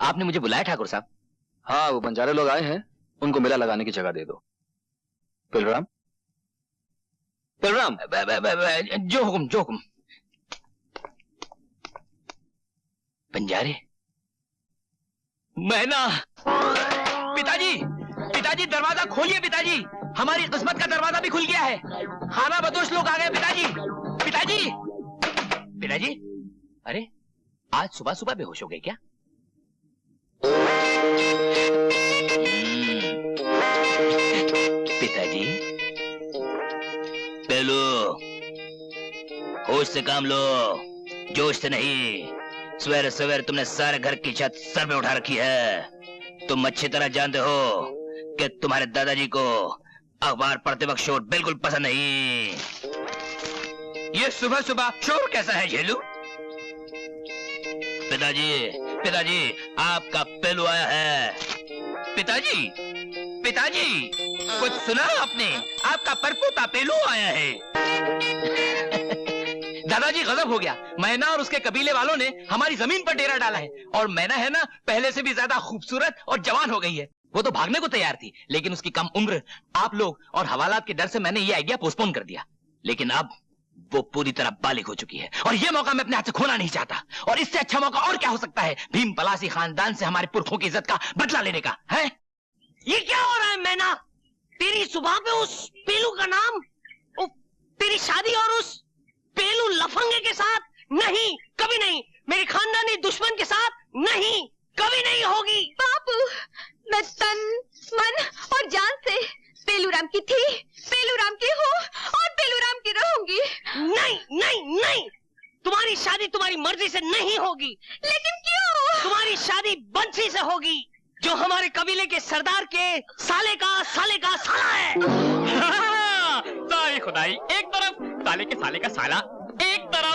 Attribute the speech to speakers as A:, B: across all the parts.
A: आपने मुझे बुलाया ठाकुर साहब?
B: हाँ, वो बंजारे लोग आए हैं, उनको मेला लगाने की जगह दे दो। पिलराम, पिलराम।
A: जो हुकुम, जो हुकुम। बंजारे? मैना! पिताजी, पिताजी दरवाजा खोलिए पिताजी, हमारी किस्मत का दरवाजा भी खुल गया है। खाना बदोश लोग आ गए पिताजी। पिताजी, पिताजी, अरे आज सुबह सुबह बेहोश हो गए क्या? पिताजी, पेलू, होश से काम लो, जोश से नहीं। सवेरे सवेरे तुमने सारे घर की छत सर पे उठा रखी है। तुम अच्छी तरह जानते हो कि तुम्हारे दादाजी को अखबार पढ़ते वक्त शोर बिल्कुल पसंद नहीं। ये सुबह सुबह शोर कैसा है झेलू? पिताजी, पिताजी, आपका पेलू आया है। पिताजी, पिताजी, कुछ सुना आपने? आपका परपोता पेलू आया है। दादाजी गजब हो गया, मैना और उसके कबीले वालों ने हमारी जमीन पर डेरा डाला है। और मैना है ना, पहले से भी ज्यादा खूबसूरत और जवान हो गई है। वो तो भागने को तैयार थी, लेकिन उसकी कम उम्र, आप लोग और हवालात के डर से मैंने ये आइडिया पोस्टपोन कर दिया। लेकिन अब वो पूरी तरह बालिग हो चुकी है और ये मौका मैं अपने हाथ से खोना नहीं चाहता। और इससे अच्छा मौका और क्या हो सकता है भीम पलासी खानदान से हमारे पुरखों की इज्जत का बदला लेने का है?
C: ये क्या हो रहा है मैना? तेरी सुबह पे उस पेलू का नाम, तेरी शादी और उस पेलू लफंगे के साथ नहीं, कभी नहीं। मेरे खानदानी दुश्मन के साथ नहीं, कभी नहीं होगी।
D: बापू, मैं तन मन और जान से पेलूराम की थी, पेलूराम की हूँ और पेलूराम की रहूंगी।
C: नहीं नहीं नहीं, तुम्हारी शादी तुम्हारी मर्जी से नहीं होगी।
D: लेकिन क्यों?
C: तुम्हारी शादी बंसी से होगी, जो हमारे कबीले के सरदार के साले का साला है।
A: सारी खुदाई एक तरफ, साले के साले का साला एक तरफ।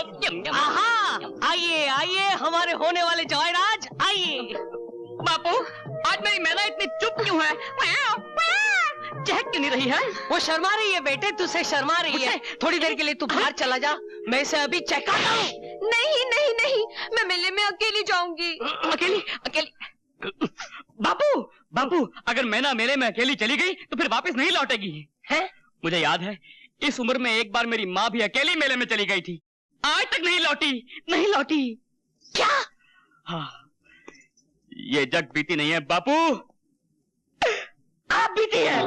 C: आहा, आइए आइए हमारे होने वाले जवाईराज, आइए।
A: बापू, आज मेरी मैना इतनी चुप क्यों है? चहक क्यों नहीं रही है?
C: वो शर्मा रही है बेटे, तुझसे शर्मा रही है। थोड़ी देर के लिए तू बाहर चला जा, मैं इसे अभी चहकाता हूँ।
D: नहीं नहीं नहीं, मैं मेले में अकेली जाऊंगी।
A: अकेली? अकेली? बापू, बापू, अगर मैना मेले में अकेली चली गई तो फिर वापस नहीं लौटेगी।
C: है?
A: मुझे याद है, इस उम्र में एक बार मेरी माँ भी अकेली मेले में चली गई थी, आज तक नहीं लौटी, नहीं लौटी।
C: क्या?
A: हाँ, ये जग बीती नहीं है बापू, आप बीती है।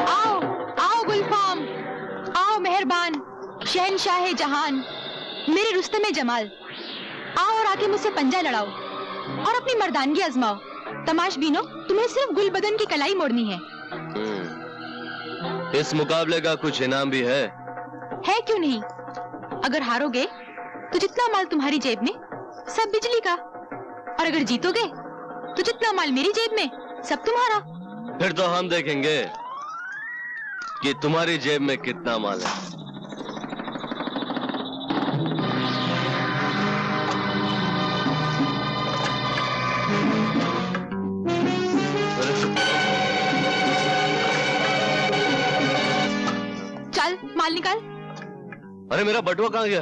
D: आओ आओ गुलफाम, आओ मेहरबान शहनशाह जहान, मेरे रुस्तमे जमाल, आओ और आके मुझसे पंजा लड़ाओ और अपनी मर्दानगी आजमाओ। तमाशबीनो, तुम्हें सिर्फ गुल बदन की कलाई मोड़नी है।
B: इस मुकाबले का कुछ इनाम भी है
D: क्यों नहीं? अगर हारोगे तो जितना माल तुम्हारी जेब में सब बिजली का, और अगर जीतोगे तो जितना माल मेरी जेब में सब तुम्हारा।
B: फिर तो हम देखेंगे कि तुम्हारी जेब में कितना माल है।
D: चल माल निकाल।
B: अरे मेरा बटुआ कहाँ गया?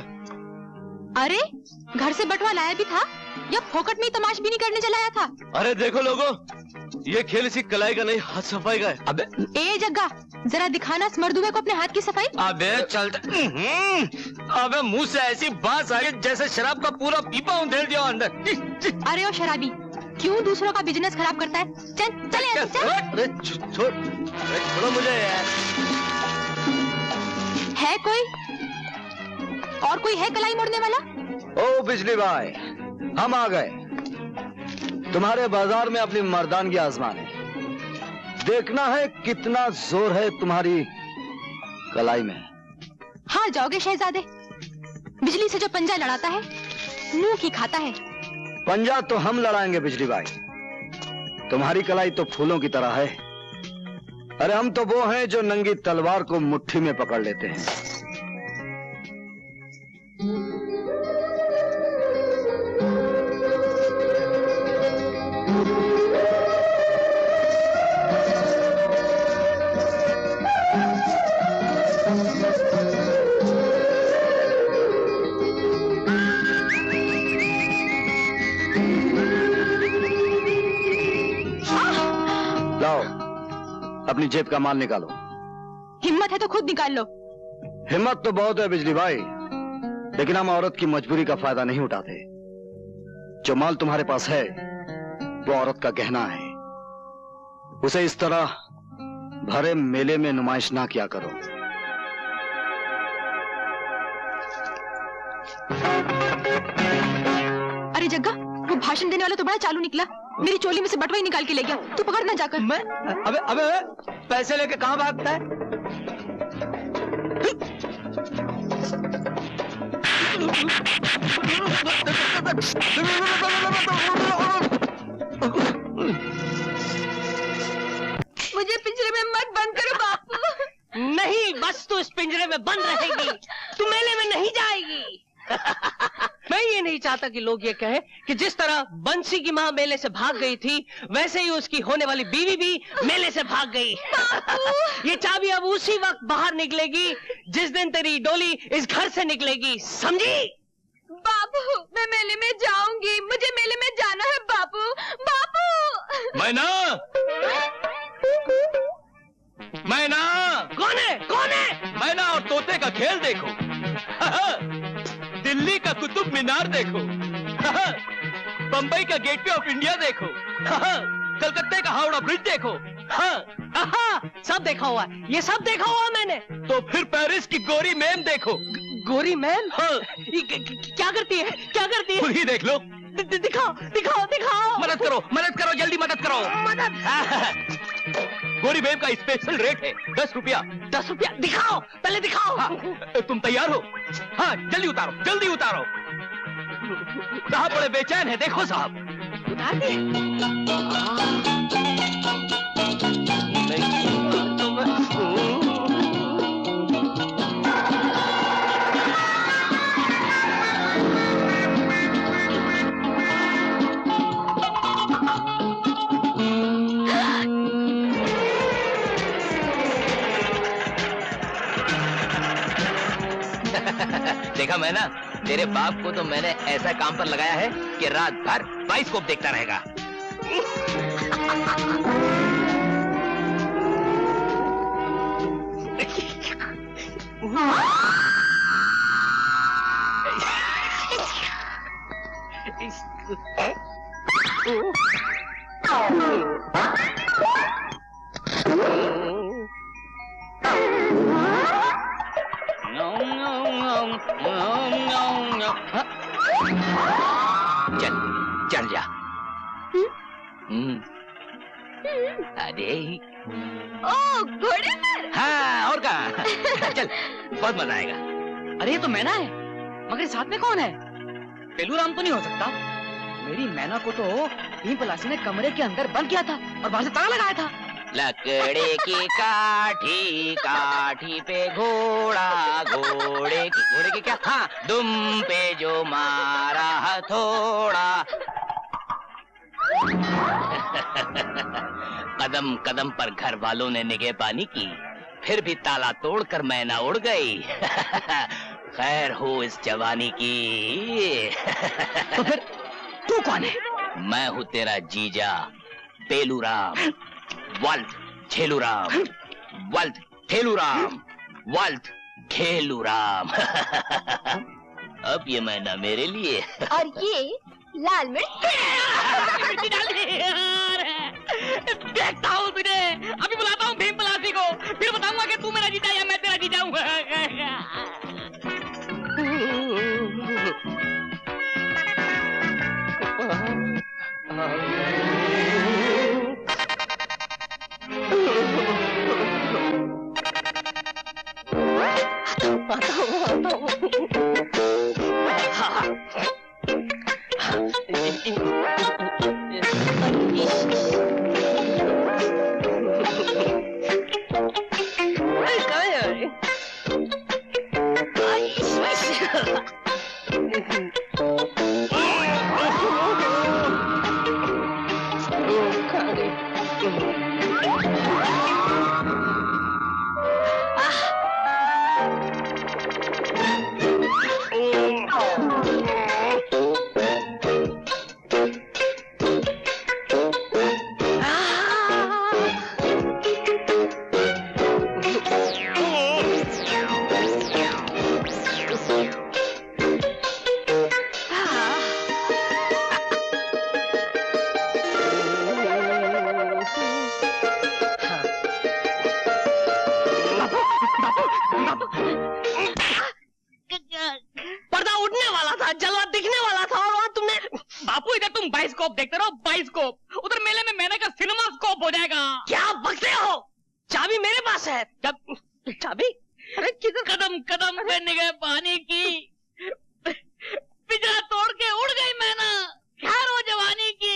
D: अरे घर से बटुआ लाया भी था या फोकट में ही तमाशबीनी करने चलाया था?
B: अरे देखो लोगों, ये खेल इसी कलाई का नहीं, हाथ सफाई का है।
A: अबे
D: ए जग्गा, जरा दिखाना इस मर्दुए को अपने हाथ की सफाई।
A: अबे चलता, अबे मुंह से ऐसी बात आ रही जैसे शराब का पूरा पीपा उधेल दिया अंदर।
D: अरे ओ शराबी, क्यों दूसरों का बिजनेस खराब करता है? चल चल यहाँ से, चल।
B: अरे छोड़ो मुझे यार।
D: है कोई और कोई है कलाई मोड़ने वाला?
E: ओ बिजली भाई, हम आ गए तुम्हारे बाजार में अपनी मर्दानगी आजमाने। देखना है कितना जोर है तुम्हारी कलाई में।
D: हार जाओगे शहजादे, बिजली से जो पंजा लड़ाता है मुंह की खाता है।
E: पंजा तो हम लड़ाएंगे बिजली भाई, तुम्हारी कलाई तो फूलों की तरह है। अरे हम तो वो हैं जो नंगी तलवार को मुट्ठी में पकड़ लेते हैं। अपनी जेब का माल निकालो।
D: हिम्मत है तो खुद निकाल लो।
E: हिम्मत तो बहुत है बिजली भाई, लेकिन हम औरत की मजबूरी का फायदा नहीं उठाते। जो माल तुम्हारे पास है वो औरत का गहना है, उसे इस तरह भरे मेले में नुमाइश ना किया करो।
D: अरे जग्गा, वो भाषण देने वाला तो बड़ा चालू निकला, मेरी चोली में से बटुआ ही निकाल के ले गया। तू पकड़ ना जाकर।
E: मैं अबे अबे पैसे लेके कहां भागता है?
D: मुझे पिंजरे में मत बंद करो बापू।
C: नहीं, बस तू इस पिंजरे में बंद रहेगी, तू मेले में नहीं जाएगी। मैं ये नहीं चाहता कि लोग ये कहें कि जिस तरह बंसी की माँ मेले से भाग गई थी, वैसे ही उसकी होने वाली बीवी भी मेले से भाग गई। ये चाबी अब उसी वक्त बाहर निकलेगी जिस दिन तेरी डोली इस घर से निकलेगी, समझी?
D: बापू, मैं मेले में जाऊंगी, मुझे मेले में जाना है बापू। बापू
A: मैना, मैना,
C: कौन है? कौन है?
A: मैना और तोते का खेल देखो। दिल्ली का कुतुब मीनार देखो। बंबई का गेटवे ऑफ इंडिया देखो। कलकत्ते का हावड़ा ब्रिज देखो।
C: सब देखा हुआ है, ये सब देखा हुआ मैंने।
A: तो फिर पेरिस की गोरी मैम देखो।
C: गोरी मैम?
A: हाँ।
C: क्या करती है? क्या करती है?
A: खुद ही देख लो।
C: दिखाओ दिखाओ दिखाओ।
A: मदद करो, मदद करो, जल्दी मदद करो।
C: मदद।
A: गोरी मैम का स्पेशल रेट है 10 रुपया।
C: 10 रुपया? दिखाओ, पहले दिखाओ।
A: हाँ, तुम तैयार हो? हाँ, जल्दी उतारो, जल्दी उतारो। साहब बड़े बेचैन है, देखो साहब।
C: उतार दे।
A: देखा मैं ना, तेरे बाप को तो मैंने ऐसा काम पर लगाया है कि रात भर बाइस्कोप देखता रहेगा। चल चढ़ जा। अरे
D: ओ घोड़े पर।
A: हाँ, और कहा। चल, बहुत मजा आएगा।
C: अरे ये तो मैना है, मगर साथ में कौन है? पेलूराम तो नहीं हो सकता। मेरी मैना को तो भीम पलासी ने कमरे के अंदर बंद किया था और बाहर से ताला लगाया था।
A: लकड़े की काठी, काठी पे घोड़ा, घोड़े की क्या? हाँ, दुम पे जो मारा हथौड़ा। कदम कदम पर घर वालों ने निगहबानी की, फिर भी ताला तोड़कर मैना उड़ गई। खैर हो इस जवानी की।
C: तो फिर तू कौन है?
A: मैं हूँ तेरा जीजा पेलूराम, वल्थ ठेलूराम, वल्थ ठेलूराम, वल्थ खेलूराम। अब ये मैना मेरे लिए।
D: और ये लाल मिर्च।
C: मिर्ची डाल दी। देखता हूँ तुझे, अभी बुलाता हूँ भीम पलासी को, फिर बताऊंगा कि तू मेरा जीजा या मैं तेरा जीजा हूँ। पर्दा उड़ने वाला था, जलवा दिखने वाला था, और वहाँ तुमने।
F: बापू इधर तुम बाइस्कोप देखते रहो, बाइस्कोप। उधर मेले में मैंने का सिनेमा स्कोप हो जाएगा।
C: क्या बकते हो? चाबी मेरे पास है। चाबी? अरे किधर?
F: कदम कदम पे निगाह पानी की, पिंजरा तोड़ के उड़ गई मैना, खैर वो जवानी की।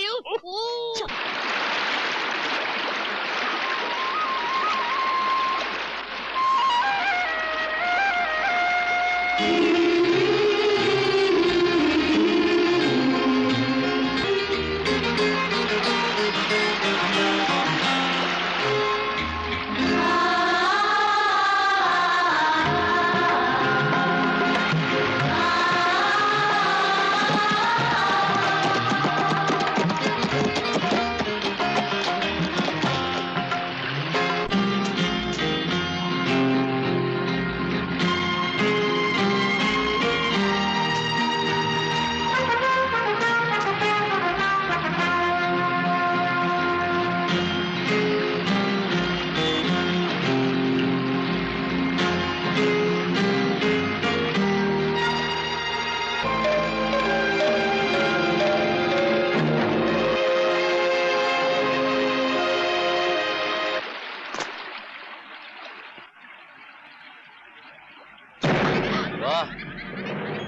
B: वाह,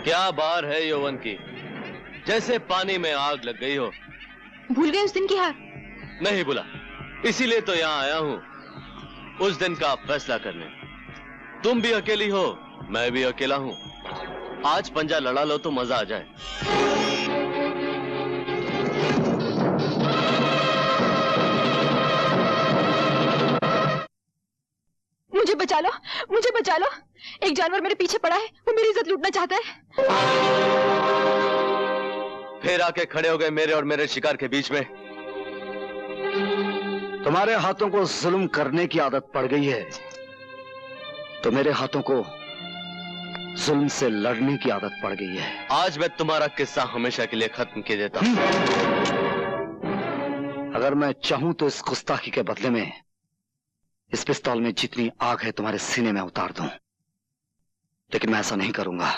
B: क्या बार है यौवन की, जैसे पानी में आग लग गई हो।
D: भूल गए उस दिन की हार?
B: नहीं भूला, इसीलिए तो यहाँ आया हूँ उस दिन का फैसला करने। तुम भी अकेली हो, मैं भी अकेला हूँ। आज पंजा लड़ा लो तो मजा आ जाए।
D: मुझे बचा लो, मुझे बचा लो। एक जानवर मेरे पीछे पड़ा है, वो मेरी इज्जत लूटना चाहता है।
B: फिर आके खड़े हो गए मेरे और मेरे शिकार के बीच में।
E: तुम्हारे हाथों को जुल्म करने की आदत पड़ गई है, तो मेरे हाथों को जुल्म से लड़ने की आदत पड़ गई है।
B: आज मैं तुम्हारा किस्सा हमेशा के लिए खत्म कर देता हूँ।
E: अगर मैं चाहूं तो इस गुस्ताखी के बदले में इस पिस्तौल में जितनी आग है तुम्हारे सीने में उतार दूं, लेकिन मैं ऐसा नहीं करूंगा,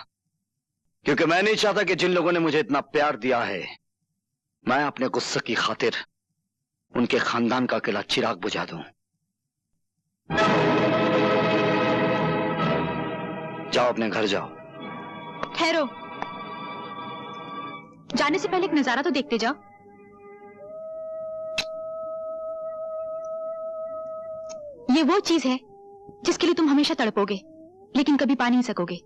E: क्योंकि मैं नहीं चाहता कि जिन लोगों ने मुझे इतना प्यार दिया है, मैं अपने गुस्से की खातिर उनके खानदान का अकेला चिराग बुझा दूं। जाओ, अपने घर जाओ।
D: ठहरो, जाने से पहले एक नजारा तो देखते जाओ। ये वो चीज है जिसके लिए तुम हमेशा तड़पोगे, लेकिन कभी पा नहीं सकोगे।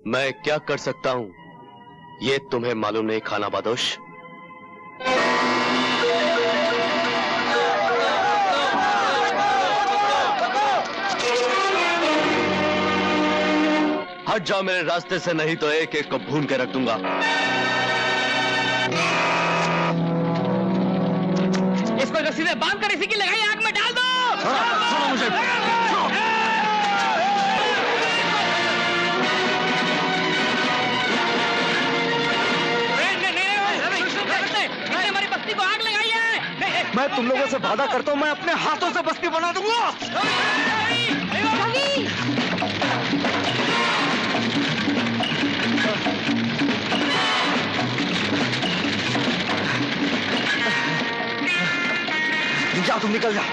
B: मैं क्या कर सकता हूँ ये तुम्हें मालूम नहीं, खाना बादोश। हट जाओ मेरे रास्ते से, नहीं तो एक एक को भून के रख दूंगा।
F: इसको रस्सी में बांध कर इसी की लगाई आग में डाल दो।
E: सुनो मुझे।
F: हमारी बस्ती को आग लगाई है।
E: मैं तुम लोगों से वादा करता हूं, मैं अपने हाथों से बस्ती बना दूंगा। जा, तुम निकल जा।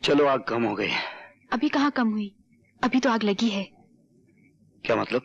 E: चलो, आग कम हो गई।
D: अभी कहाँ कम हुई, अभी तो आग लगी है।
E: क्या मतलब?